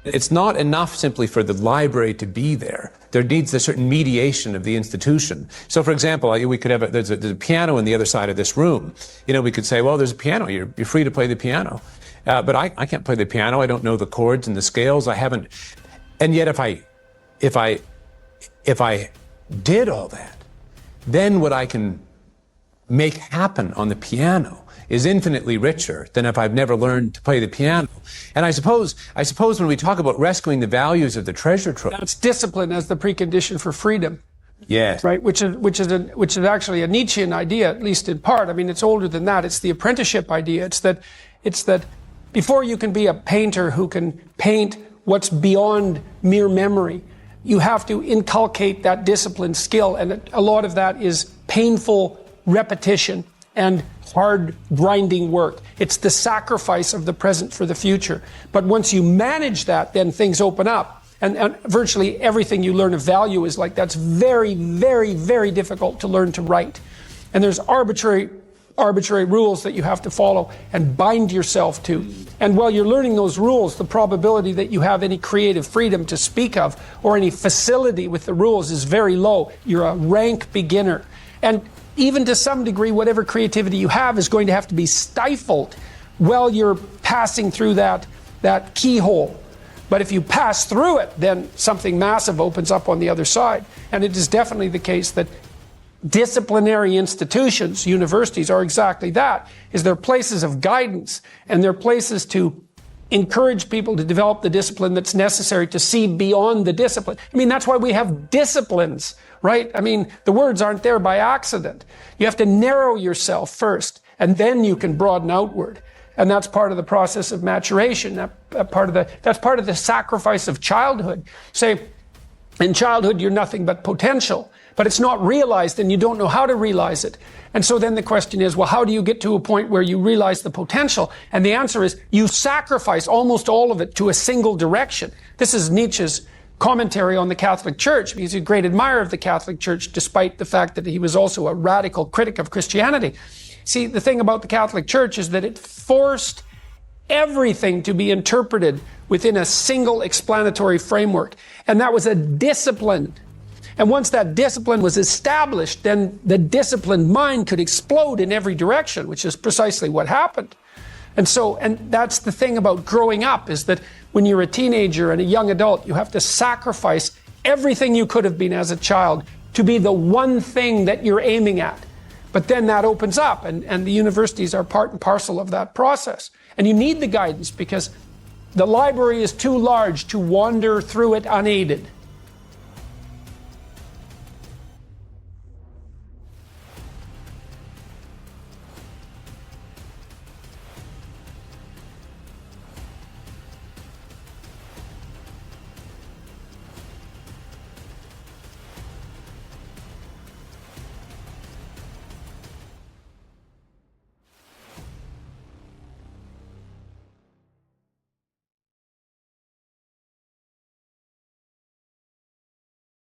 It's not enough simply for the library to be there. There needs a certain mediation of the institution. So, for example, we could have there's a piano on the other side of this room. We could say, well, there's a piano. You're free to play the piano. But I can't play the piano. I don't know the chords and the scales. I haven't. And yet, if I did all that, then what I can make happen on the piano is infinitely richer than if I've never learned to play the piano. And I suppose when we talk about rescuing the values of the treasure trove, that's discipline as the precondition for freedom. Yes. Right, which is actually a Nietzschean idea, at least in part. I mean, it's older than that. It's the apprenticeship idea. It's that before you can be a painter who can paint what's beyond mere memory, you have to inculcate that discipline skill, and a lot of that is painful repetition and hard grinding work. It's the sacrifice of the present for the future. But once you manage that, then things open up. And virtually everything you learn of value is like that's very, very, very difficult to learn to write. And there's arbitrary rules that you have to follow and bind yourself to. And while you're learning those rules, the probability that you have any creative freedom to speak of or any facility with the rules is very low. You're a rank beginner. And even to some degree, whatever creativity you have is going to have to be stifled while you're passing through that keyhole. But if you pass through it, then something massive opens up on the other side. And it is definitely the case that disciplinary institutions, universities, are exactly that, is they're places of guidance, and they're places to encourage people to develop the discipline that's necessary to see beyond the discipline. I mean, that's why we have disciplines, right? I mean, the words aren't there by accident. You have to narrow yourself first, and then you can broaden outward. And that's part of the process of maturation. That's part of the sacrifice of childhood. Say, in childhood, you're nothing but potential, but it's not realized and you don't know how to realize it. And so then the question is, well, how do you get to a point where you realize the potential? And the answer is you sacrifice almost all of it to a single direction. This is Nietzsche's commentary on the Catholic Church. He's a great admirer of the Catholic Church, despite the fact that he was also a radical critic of Christianity. See, the thing about the Catholic Church is that it forced everything to be interpreted within a single explanatory framework. And that was a discipline. And once that discipline was established, then the disciplined mind could explode in every direction, which is precisely what happened. And that's the thing about growing up, is that when you're a teenager and a young adult, you have to sacrifice everything you could have been as a child to be the one thing that you're aiming at. But then that opens up, and the universities are part and parcel of that process. And you need the guidance because the library is too large to wander through it unaided.